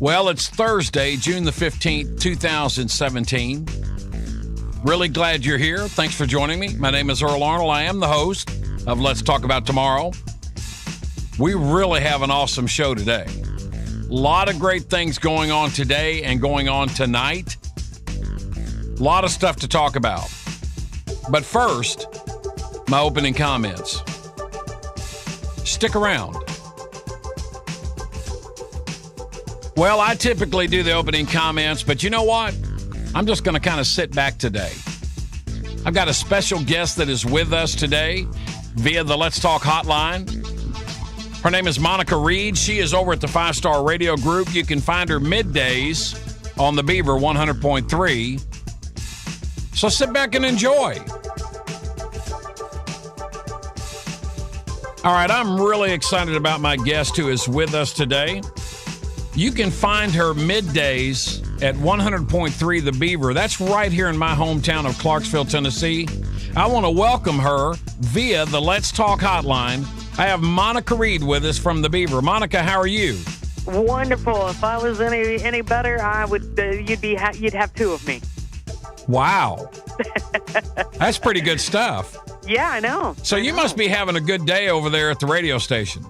Well, it's Thursday, June the 15th, 2017. Really glad you're here. Thanks for joining me. My name is Earl Arnold. I am the host of Let's Talk About Tomorrow. We really have an awesome show today. A lot of great things going on today and going on tonight. A lot of stuff to talk about. But first, my opening comments. Stick around. Well, I typically do the opening comments, but you know what? I'm just going to kind of sit back today. I've got a special guest that is with us today via the Let's Talk hotline. Her name is Monica Reed. She is over at the 5-Star Radio Group. You can find her middays on the Beaver 100.3. So sit back and enjoy. All right, I'm really excited about my guest who is with us today. You can find her middays at 100.3 The Beaver. That's right here in my hometown of Clarksville, Tennessee. I want to welcome her via the Let's Talk hotline. I have Monica Reed with us from The Beaver. Monica, how are you? Wonderful. If I was any better, I would. You'd have two of me. Wow, that's pretty good stuff. Yeah, I know. So you must be having a good day over there at the radio station.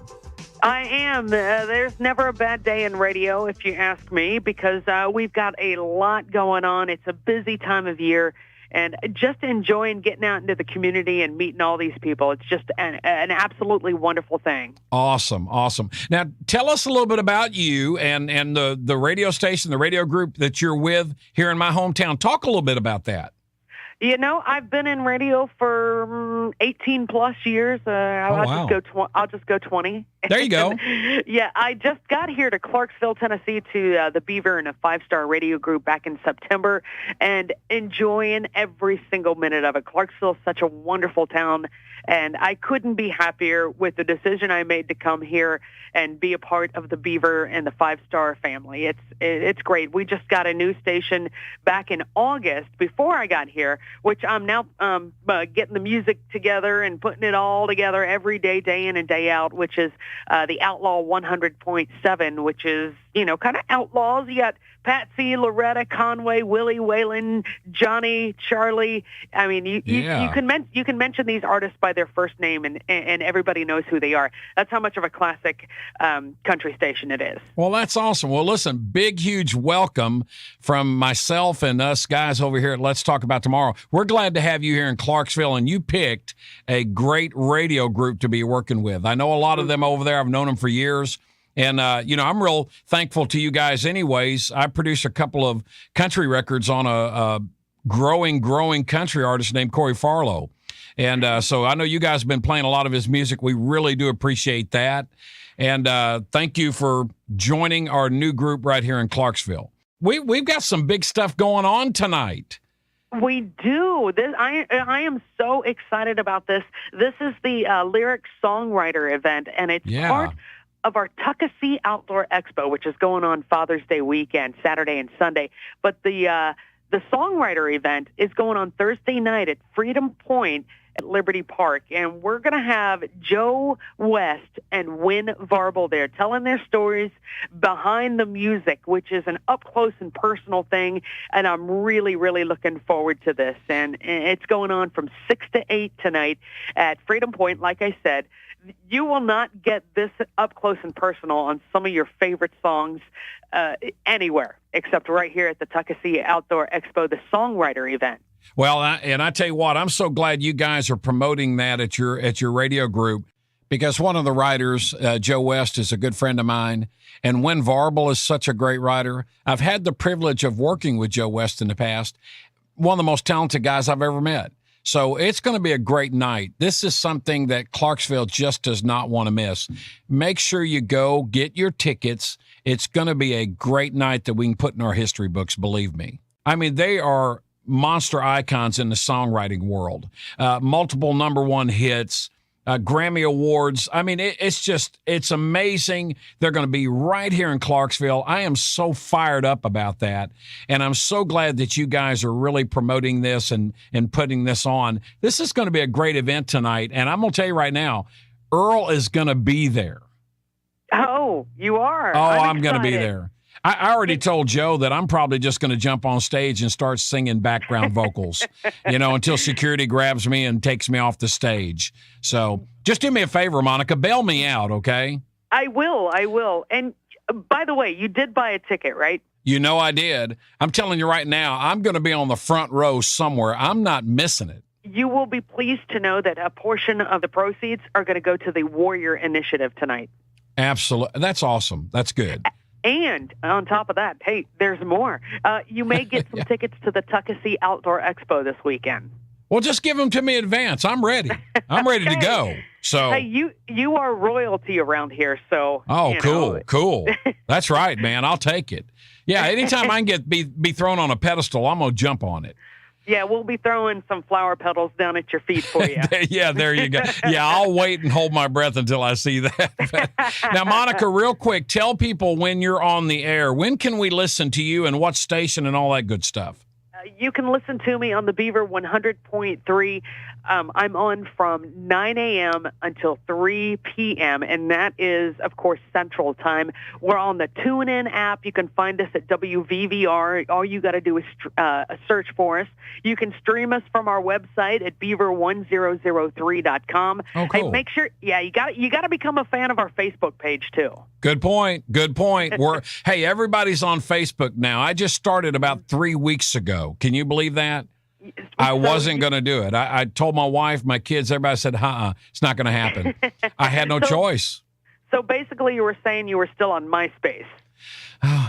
I am. There's never a bad day in radio, if you ask me, because we've got a lot going on. It's a busy time of year, and just enjoying getting out into the community and meeting all these people. It's just an absolutely wonderful thing. Awesome, awesome. Now, tell us a little bit about you and the radio station, the radio group that you're with here in my hometown. Talk a little bit about that. You know, I've been in radio for 18 plus years. I'll just go 20. There you go. Yeah, I just got here to Clarksville, Tennessee, to the Beaver and a 5-Star Radio Group back in September, and enjoying every single minute of it. Clarksville is such a wonderful town, and I couldn't be happier with the decision I made to come here and be a part of the Beaver and the 5-Star family. It's great. We just got a new station back in August before I got here, which I'm now getting the music together and putting it all together every day, day in and day out, which is the Outlaw 100.7, which is, kind of outlaws. You got Patsy, Loretta, Conway, Willie, Waylon, Johnny, Charlie. I mean, you can mention these artists by their first name, and everybody knows who they are. That's how much of a classic country station it is. Well, that's awesome. Well, listen, big, huge welcome from myself and us guys over here at Let's Talk About Tomorrow. We're glad to have you here in Clarksville, and you picked a great radio group to be working with. I know a lot of them over there. I've known them for years. And, I'm real thankful to you guys anyways. I produce a couple of country records on a growing country artist named Corey Farlow. And so I know you guys have been playing a lot of his music. We really do appreciate that. And thank you for joining our new group right here in Clarksville. We've got some big stuff going on tonight. We do. I am so excited about this. This is the Lyric Songwriter event, and it's part of our Tuckasee Outdoor Expo, which is going on Father's Day weekend, Saturday and Sunday. But the Songwriter event is going on Thursday night at Freedom Point at Liberty Park, and we're going to have Joe West and Win Varble there telling their stories behind the music, which is an up-close and personal thing, and I'm really, really looking forward to this. And it's going on from 6 to 8 tonight at Freedom Point, like I said. You will not get this up close and personal on some of your favorite songs anywhere except right here at the Tuckasee Outdoor Expo, the Songwriter event. Well, I tell you what, I'm so glad you guys are promoting that at your radio group, because one of the writers, Joe West, is a good friend of mine, and Win Varble is such a great writer. I've had the privilege of working with Joe West in the past, one of the most talented guys I've ever met. So it's going to be a great night. This is something that Clarksville just does not want to miss. Make sure you go, get your tickets. It's going to be a great night that we can put in our history books, believe me. I mean, they are monster icons in the songwriting world. Multiple number one hits, Grammy Awards. I mean, it's amazing. They're going to be right here in Clarksville. I am so fired up about that. And I'm so glad that you guys are really promoting this and putting this on. This is going to be a great event tonight. And I'm going to tell you right now, Earl is going to be there. Oh, you are? Oh, I'm going to be there. I already told Joe that I'm probably just going to jump on stage and start singing background vocals, until security grabs me and takes me off the stage. So just do me a favor, Monica, bail me out, okay? I will. And by the way, you did buy a ticket, right? I did. I'm telling you right now, I'm going to be on the front row somewhere. I'm not missing it. You will be pleased to know that a portion of the proceeds are going to go to the Warrior Initiative tonight. Absolutely. That's awesome. That's good. And on top of that, hey, there's more. You may get some tickets to the Tuckasee Outdoor Expo this weekend. Well, just give them to me in advance. I'm ready. I'm ready to go. So, hey, you are royalty around here. So, cool. That's right, man. I'll take it. Yeah, anytime I can be thrown on a pedestal, I'm gonna jump on it. Yeah, we'll be throwing some flower petals down at your feet for you. Yeah, there you go. Yeah, I'll wait and hold my breath until I see that. Now, Monica, real quick, tell people when you're on the air. When can we listen to you and what station and all that good stuff? You can listen to me on the Beaver 100.3. I'm on from 9 a.m. until 3 p.m., and that is, of course, Central Time. We're on the TuneIn app. You can find us at WVVR. All you got to do is search for us. You can stream us from our website at beaver1003.com. Oh, cool. Hey, make sure, you got to become a fan of our Facebook page, too. Good point. Hey, everybody's on Facebook now. I just started about 3 weeks ago. Can you believe that? I wasn't going to do it. I told my wife, my kids, everybody said, it's not going to happen. I had no choice. So basically you were saying you were still on MySpace.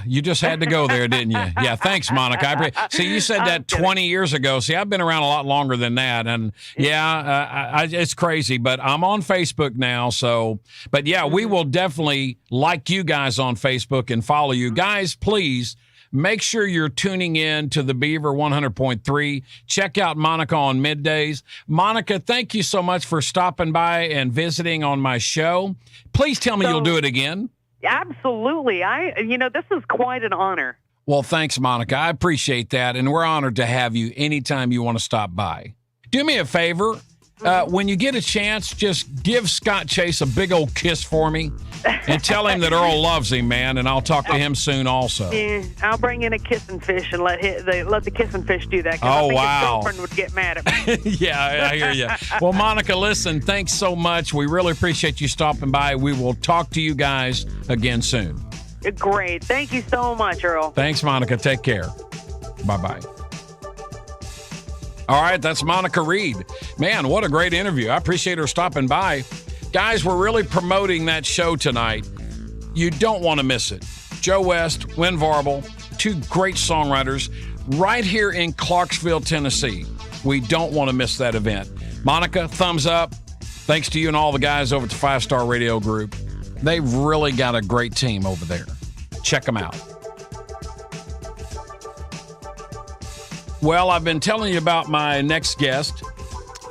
You just had to go there, didn't you? Yeah, thanks, Monica. See, you said that 20 years ago. See, I've been around a lot longer than that. And, it's crazy. But I'm on Facebook now. So, but, yeah, we will definitely like you guys on Facebook and follow you. Guys, please make sure you're tuning in to the Beaver 100.3. Check out Monica on middays. Monica, thank you so much for stopping by and visiting on my show. Please tell me you'll do it again. Absolutely. This is quite an honor. Well, thanks, Monica. I appreciate that, and we're honored to have you anytime you want to stop by. Do me a favor. When you get a chance, just give Scott Chase a big old kiss for me and tell him that Earl loves him, man, and I'll talk to him soon also. Yeah, I'll bring in a kissing fish and let the kissing fish do that. Oh, I think wow. His girlfriend would get mad at me. Yeah, I hear you. Well, Monica, listen, thanks so much. We really appreciate you stopping by. We will talk to you guys again soon. Great. Thank you so much, Earl. Thanks, Monica. Take care. Bye-bye. All right, that's Monica Reed. Man, what a great interview. I appreciate her stopping by. Guys, we're really promoting that show tonight. You don't want to miss it. Joe West, Win Varble, two great songwriters right here in Clarksville, Tennessee. We don't want to miss that event. Monica, thumbs up. Thanks to you and all the guys over at the 5-Star Radio Group. They've really got a great team over there. Check them out. Well, I've been telling you about my next guest,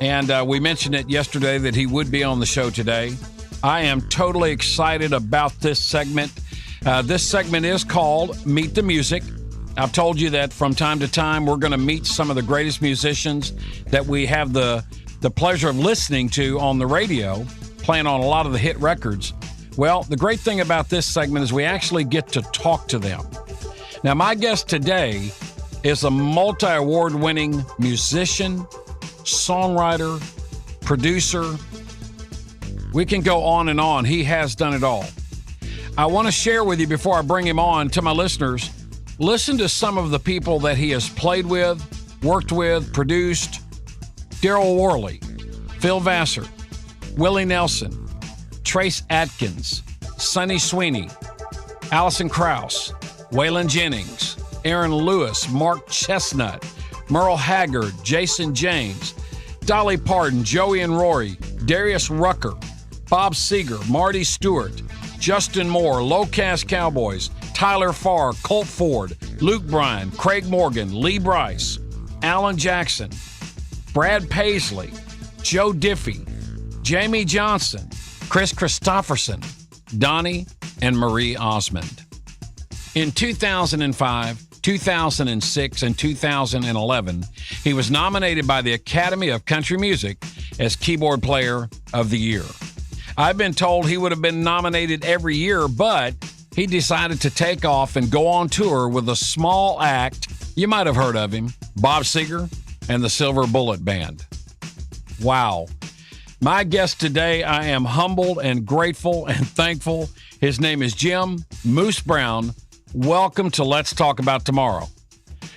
and we mentioned it yesterday that he would be on the show today. I am totally excited about this segment. This segment is called Meet the Music. I've told you that from time to time we're going to meet some of the greatest musicians that we have the pleasure of listening to on the radio, playing on a lot of the hit records. Well, the great thing about this segment is we actually get to talk to them. Now, my guest today is a multi-award-winning musician, songwriter, producer. We can go on and on. He has done it all. I want to share with you before I bring him on to my listeners, listen to some of the people that he has played with, worked with, produced. Daryl Worley, Phil Vassar, Willie Nelson, Trace Atkins, Sonny Sweeney, Alison Krauss, Waylon Jennings, Aaron Lewis, Mark Chestnut, Merle Haggard, Jason James, Dolly Parton, Joey and Rory, Darius Rucker, Bob Seger, Marty Stewart, Justin Moore, Low Caste Cowboys, Tyler Farr, Colt Ford, Luke Bryan, Craig Morgan, Lee Brice, Alan Jackson, Brad Paisley, Joe Diffie, Jamie Johnson, Chris Christopherson, Donnie, and Marie Osmond. In 2005, 2006, and 2011, he was nominated by the Academy of Country Music as Keyboard Player of the Year. I've been told he would have been nominated every year, but he decided to take off and go on tour with a small act. You might have heard of him, Bob Seger and the Silver Bullet Band. Wow. My guest today, I am humbled and grateful and thankful. His name is Jim Moose Brown. Welcome to Let's Talk About Tomorrow.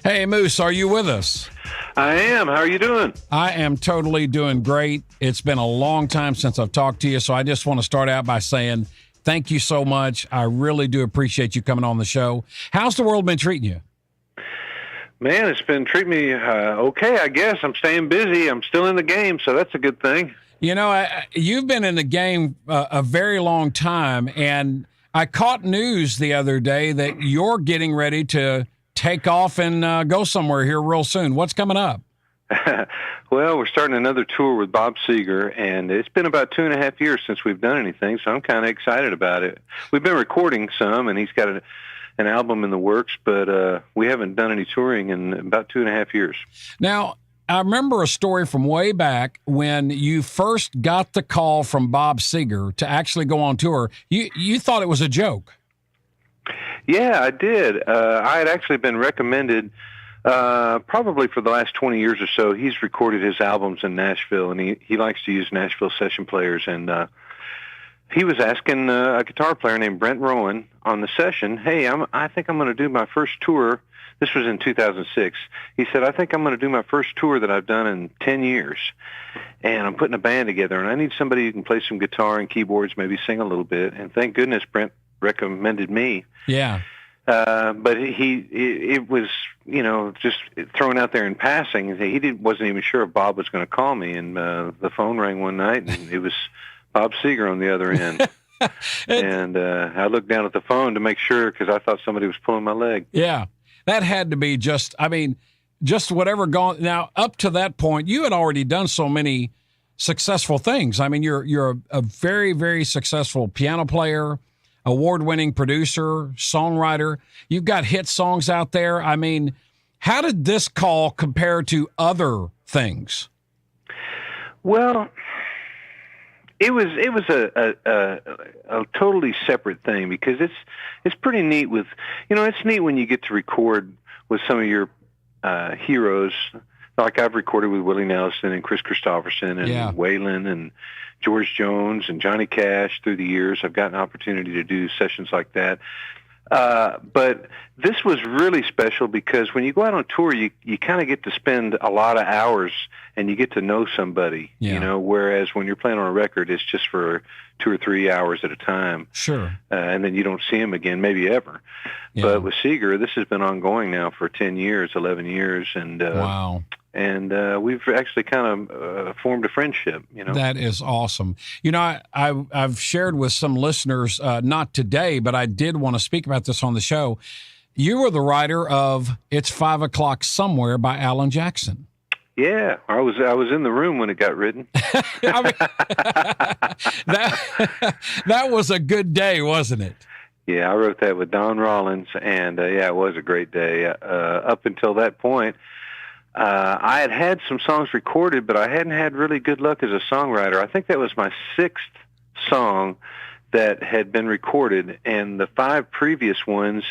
Hey, Moose, are you with us? I am. How are you doing? I am totally doing great. It's been a long time since I've talked to you, so I just want to start out by saying thank you so much. I really do appreciate you coming on the show. How's the world been treating you? Man, it's been treating me okay, I guess. I'm staying busy. I'm still in the game, so that's a good thing. You know, you've been in the game a very long time, and I caught news the other day that you're getting ready to take off and go somewhere here real soon. What's coming up? Well, we're starting another tour with Bob Seger, and it's been about 2.5 years since we've done anything, so I'm kind of excited about it. We've been recording some, and he's got an album in the works, but we haven't done any touring in about 2.5 years. Now, I remember a story from way back when you first got the call from Bob Seger to actually go on tour. You thought it was a joke. Yeah, I did. I had actually been recommended probably for the last 20 years or so. He's recorded his albums in Nashville, and he likes to use Nashville session players. And he was asking a guitar player named Brent Rowan on the session, hey, I think I'm going to do my first tour. This was in 2006. He said, I think I'm going to do my first tour that I've done in 10 years. And I'm putting a band together, and I need somebody who can play some guitar and keyboards, maybe sing a little bit. And thank goodness Brent recommended me. Yeah. But it was, just thrown out there in passing. He wasn't even sure if Bob was going to call me. And the phone rang one night, and it was Bob Seger on the other end. And I looked down at the phone to make sure because I thought somebody was pulling my leg. Yeah. That had to be just whatever gone. Now, up to that point, you had already done so many successful things. I mean, you're a very, very successful piano player, award-winning producer, songwriter. You've got hit songs out there. I mean, how did this call compare to other things? Well, it was a totally separate thing because it's pretty neat with, it's neat when you get to record with some of your heroes. Like I've recorded with Willie Nelson and Chris Christopherson and Waylon and George Jones and Johnny Cash through the years. I've gotten an opportunity to do sessions like that. But this was really special because when you go out on tour, you kind of get to spend a lot of hours and you get to know somebody, whereas when you're playing on a record, it's just for 2 or 3 hours at a time. Sure. And then you don't see him again, maybe ever. Yeah. But with Seger, this has been ongoing now for 10 years, 11 years. And, wow. And we've actually kind of formed a friendship, That is awesome. I've shared with some listeners, not today, but I did want to speak about this on the show. You were the writer of It's 5 O'Clock Somewhere by Alan Jackson. Yeah, I was in the room when it got written. I mean, that was a good day, wasn't it? Yeah, I wrote that with Don Rollins, and it was a great day. Up until that point, I had some songs recorded, but I hadn't had really good luck as a songwriter. I think that was my 6th song that had been recorded, and the 5 previous ones,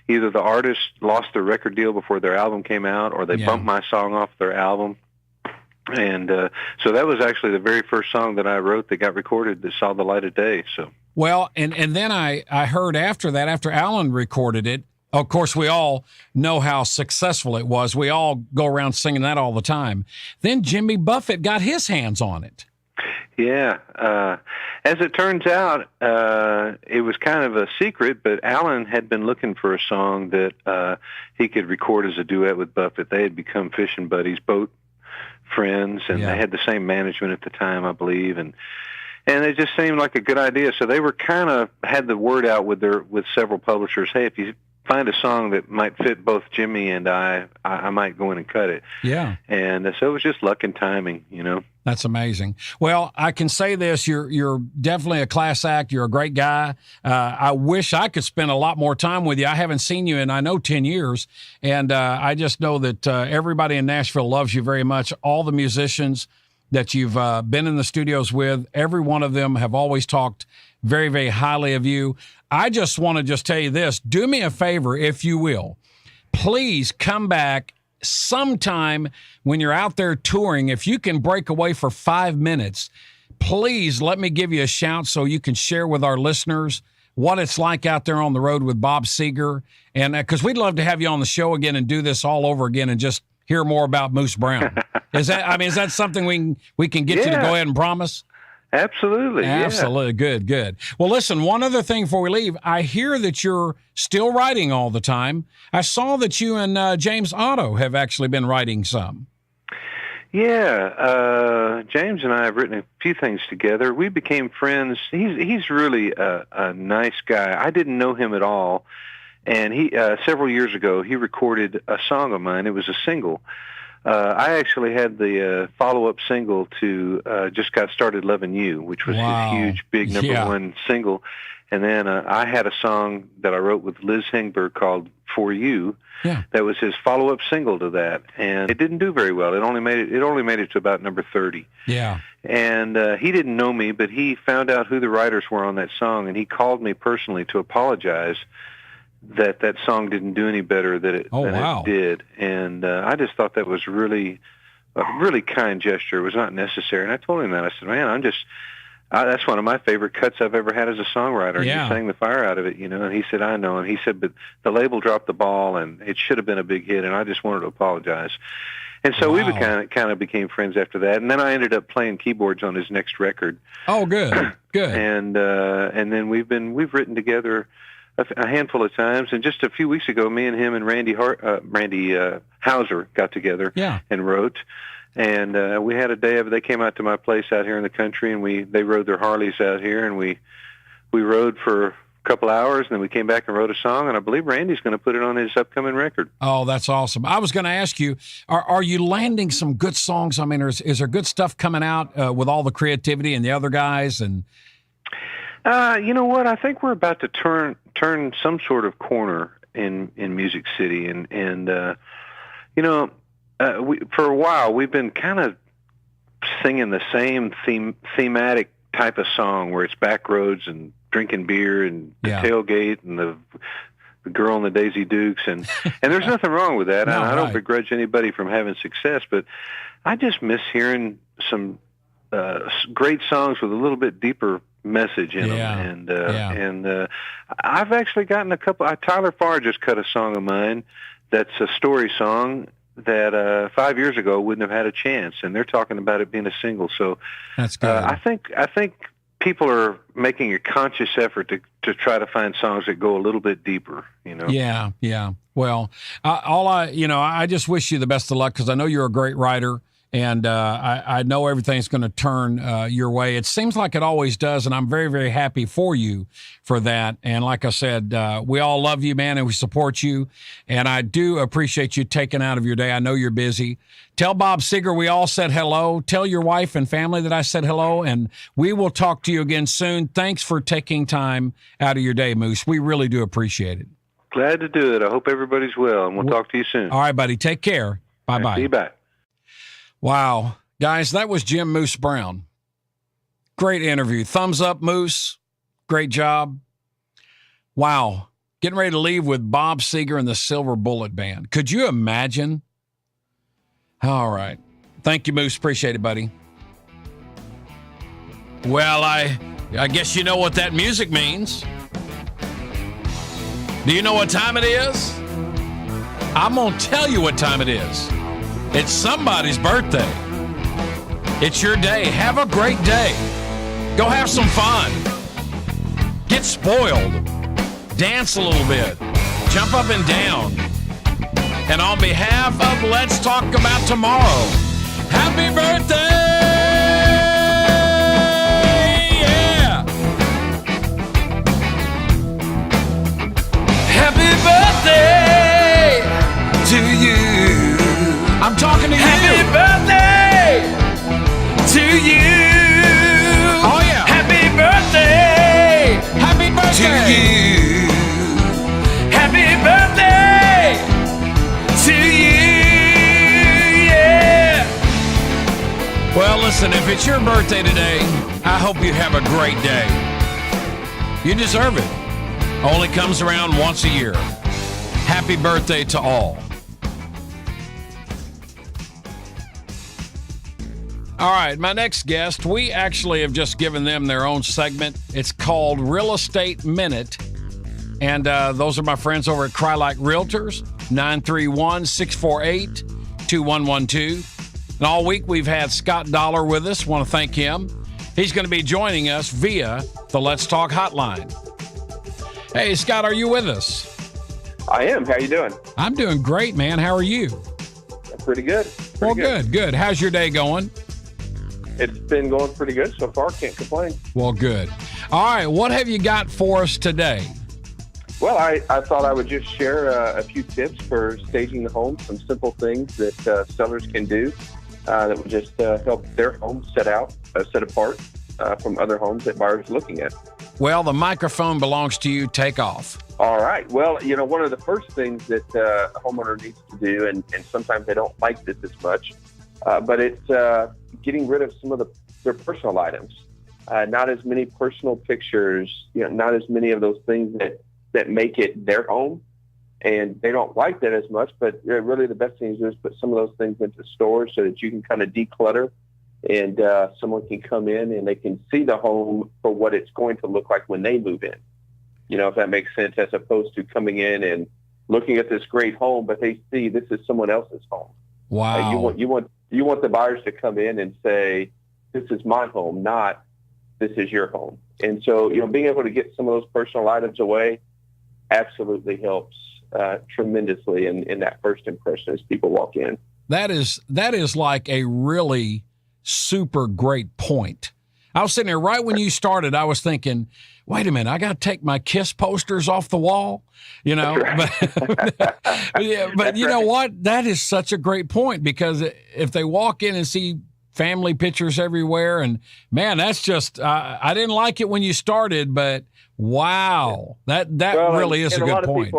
either the artist lost their record deal before their album came out, or they bumped my song off their album. And so that was actually the very first song that I wrote that got recorded that saw the light of day. So well, and then I heard after that, after Alan recorded it, of course, we all know how successful it was. We all go around singing that all the time. Then Jimmy Buffett got his hands on it. Yeah. As it turns out, it was kind of a secret, but Alan had been looking for a song that he could record as a duet with Buffett. They had become fishing buddies, boat friends, and they had the same management at the time, I believe, and it just seemed like a good idea. So they were kind of had the word out with several publishers. Hey, if you find a song that might fit both Jimmy and I might go in and cut it. Yeah. And so it was just luck and timing, That's amazing. Well, I can say this, you're definitely a class act. You're a great guy. I wish I could spend a lot more time with you. I haven't seen you in, 10 years. And I just know that everybody in Nashville loves you very much. All the musicians, that you've been in the studios with. Every one of them have always talked very, very highly of you. I just want to tell you this. Do me a favor, if you will. Please come back sometime when you're out there touring. If you can break away for 5 minutes, please let me give you a shout so you can share with our listeners what it's like out there on the road with Bob Seger. And because we'd love to have you on the show again and do this all over again and just hear more about Moose Brown. Is that something we can get you to go ahead and promise? Absolutely. Absolutely. Yeah. Good. Well, listen, one other thing before we leave. I hear that you're still writing all the time. I saw that you and James Otto have actually been writing some. Yeah. James and I have written a few things together. We became friends. He's really a nice guy. I didn't know him at all. And he several years ago, he recorded a song of mine. It was a single. I actually had the follow-up single to Just Got Started Loving You, which was his huge, big number one single. And then I had a song that I wrote with Liz Hengberg called For You. Yeah. That was his follow-up single to that. And it didn't do very well. It only made it to about number 30. Yeah. And he didn't know me, but he found out who the writers were on that song, and he called me personally to apologize that song didn't do any better than it did. And I just thought that was a really kind gesture. It was not necessary. And I told him that. I said, man, that's one of my favorite cuts I've ever had as a songwriter. And you sang the fire out of it, And he said, I know. And he said, but the label dropped the ball, and it should have been a big hit, and I just wanted to apologize. And so we kind of became friends after that. And then I ended up playing keyboards on his next record. Oh, good. And then we've written together a handful of times, and just a few weeks ago, me and him and Randy Hauser got together and wrote. And we had a day of. They came out to my place out here in the country, and they rode their Harleys out here, and we rode for a couple hours, and then we came back and wrote a song. And I believe Randy's going to put it on his upcoming record. Oh, that's awesome! I was going to ask you, are you landing some good songs? I mean, is there good stuff coming out with all the creativity and the other guys and? You know what? I think we're about to turn some sort of corner in Music City, and for a while we've been kind of singing the same thematic type of song where it's back roads and drinking beer and the tailgate and the girl and the Daisy Dukes, and there's nothing wrong with that. I don't begrudge anybody from having success, but I just miss hearing some great songs with a little bit deeper message in them. And I've actually gotten a couple. Tyler Farr just cut a song of mine that's a story song that 5 years ago wouldn't have had a chance, and they're talking about it being a single. So that's good. I think people are making a conscious effort to try to find songs that go a little bit deeper. Yeah. Well, I just wish you the best of luck, because I know you're a great writer. And I know everything's going to turn your way. It seems like it always does, and I'm very, very happy for you for that. And like I said, we all love you, man, and we support you. And I do appreciate you taking out of your day. I know you're busy. Tell Bob Seger we all said hello. Tell your wife and family that I said hello, and we will talk to you again soon. Thanks for taking time out of your day, Moose. We really do appreciate it. Glad to do it. I hope everybody's well, and we'll talk to you soon. All right, buddy. Take care. Bye-bye. See you back. Wow. Guys, that was Jim Moose Brown. Great interview. Thumbs up, Moose. Great job. Wow. Getting ready to leave with Bob Seger and the Silver Bullet Band. Could you imagine? All right. Thank you, Moose. Appreciate it, buddy. Well, I guess you know what that music means. Do you know what time it is? I'm going to tell you what time it is. It's somebody's birthday. It's your day. Have a great day. Go have some fun. Get spoiled. Dance a little bit. Jump up and down. And on behalf of Let's Talk About Tomorrow, happy birthday! Yeah! Happy birthday to you. I'm talking to you. Happy birthday to you. Oh, yeah. Happy birthday. Happy birthday to you. Happy birthday to you. Yeah. Well, let's Listen, if it's your birthday today, I hope you have a great day. You deserve it. Only comes around once a year. Happy birthday to all. All right, my next guest, we actually have just given them their own segment. It's called Real Estate Minute. And those are my friends over at Crylike Realtors, 931-648-2112. And all week we've had Scott Dollar with us. Want to thank him. He's going to be joining us via the Let's Talk hotline. Hey, Scott, are you with us? I am. How you doing? I'm doing great, man. How are you? Pretty good. Good. How's your day going? It's been going pretty good so far. Can't complain. Well, good. All right, what have you got for us today? Well, I thought I would just share a few tips for staging the home, some simple things that sellers can do that will just help their home set apart from other homes that buyers are looking at. Well, the microphone belongs to you. Take off. All right. Well, one of the first things that a homeowner needs to do, and sometimes they don't like this as much, but it's getting rid of some of their personal items. Not as many personal pictures, not as many of those things that make it their home. And they don't like that as much, but really the best thing to do is put some of those things into storage so that you can kind of declutter and someone can come in and they can see the home for what it's going to look like when they move in. If that makes sense, as opposed to coming in and looking at this great home, but they see this is someone else's home. Wow. You want the buyers to come in and say, this is my home, not this is your home. And so, being able to get some of those personal items away absolutely helps tremendously in that first impression as people walk in. That is like a really super great point. I was sitting there right when you started. I was thinking, wait a minute, I got to take my KISS posters off the wall, Right. but you know what? That is such a great point, because if they walk in and see family pictures everywhere, and man, that's just, I didn't like it when you started, but wow, that really is a good point.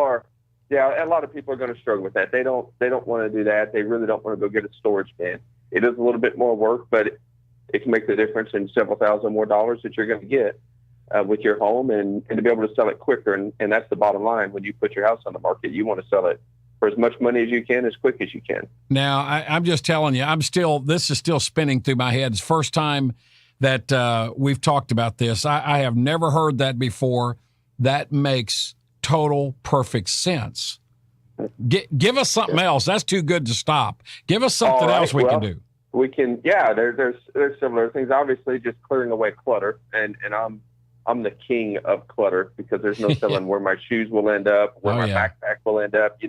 A lot of people are going to struggle with that. They don't want to do that. They really don't want to go get a storage bin. It is a little bit more work, but it can make the difference in several thousand more dollars that you're going to get with your home and to be able to sell it quicker. And that's the bottom line. When you put your house on the market, you want to sell it for as much money as you can, as quick as you can. Now, I'm just telling you, this is still spinning through my head. It's the first time that we've talked about this. I have never heard that before. That makes total perfect sense. Give us something else. That's too good to stop. Give us something else we can do. We can, there's similar things. Obviously, just clearing away clutter, and I'm the king of clutter, because there's no telling where my shoes will end up, where my backpack will end up.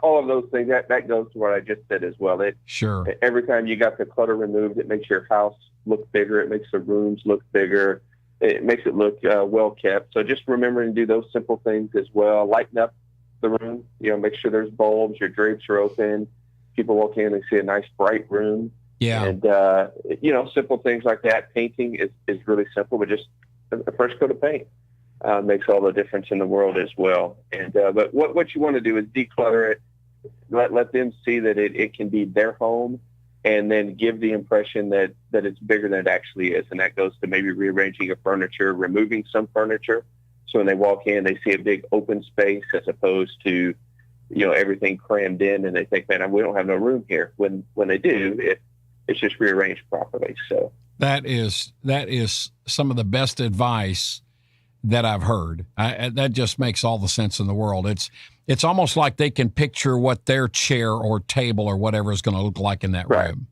All of those things. That goes to what I just said as well. Sure. Every time you got the clutter removed, it makes your house look bigger. It makes the rooms look bigger. It makes it look well kept. So just remembering to do those simple things as well. Lighten up the room. Make sure there's bulbs. Your drapes are open. People walk in and see a nice bright room. Yeah. And, simple things like that. Painting is really simple, but just a fresh coat of paint makes all the difference in the world as well. And but what you want to do is declutter it, let them see that it can be their home, and then give the impression that it's bigger than it actually is. And that goes to maybe rearranging your furniture, removing some furniture. So when they walk in, they see a big open space as opposed to, everything crammed in, and they think, man, we don't have no room here. When they do, it's just rearranged properly. So that is some of the best advice that I've heard. That just makes all the sense in the world. It's almost like they can picture what their chair or table or whatever is going to look like in that room.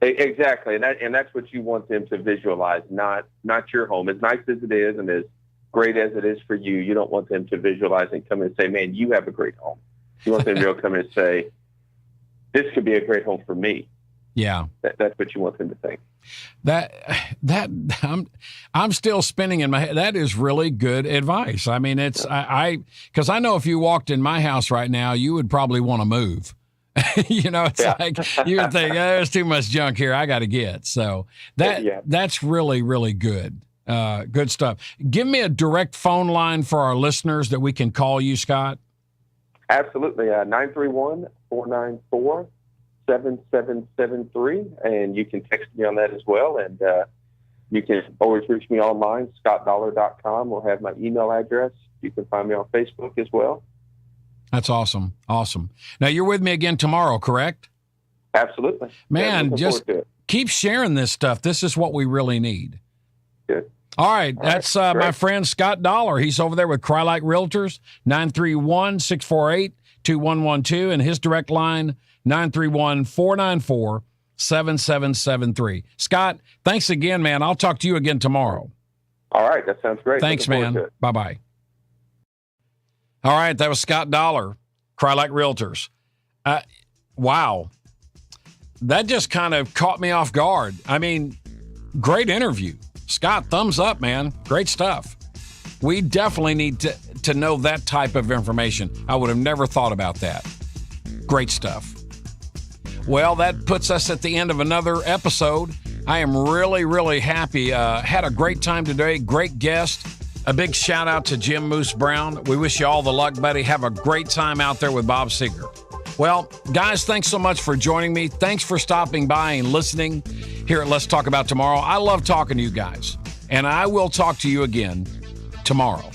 Exactly. And that's what you want them to visualize, not your home. As nice as it is and as great as it is for you, you don't want them to visualize and come and say, man, you have a great home. You want them to come and say, this could be a great home for me. Yeah. That's what you want them to think. That I'm still spinning in my head. That is really good advice. I mean, because I know if you walked in my house right now, you would probably want to move. Like you would think, there's too much junk here I got to get. So that's really, really good. Good stuff. Give me a direct phone line for our listeners that we can call you, Scott. Absolutely. 931-494-7666. 7773, and you can text me on that as well. And you can always reach me online, scottdollar.com, or have my email address. You can find me on Facebook as well. That's awesome. Awesome. Now, you're with me again tomorrow, correct? Absolutely. Man, just keep sharing this stuff. This is what we really need. Good. All right. That's my friend Scott Dollar. He's over there with Crylite Realtors, 931-648-2112, and his direct line, 931-494-7773. Scott, thanks again, man. I'll talk to you again tomorrow. All right. That sounds great. Thanks, man. Bye-bye. All right. That was Scott Dollar, Crylite Realtors. Wow. That just kind of caught me off guard. I mean, great interview. Scott, thumbs up, man. Great stuff. We definitely need to know that type of information. I would have never thought about that. Great stuff. Well, that puts us at the end of another episode. I am really, really happy. Had a great time today. Great guest. A big shout out to Jim Moose Brown. We wish you all the luck, buddy. Have a great time out there with Bob Seger. Well, guys, thanks so much for joining me. Thanks for stopping by and listening here at Let's Talk About Tomorrow. I love talking to you guys, and I will talk to you again tomorrow.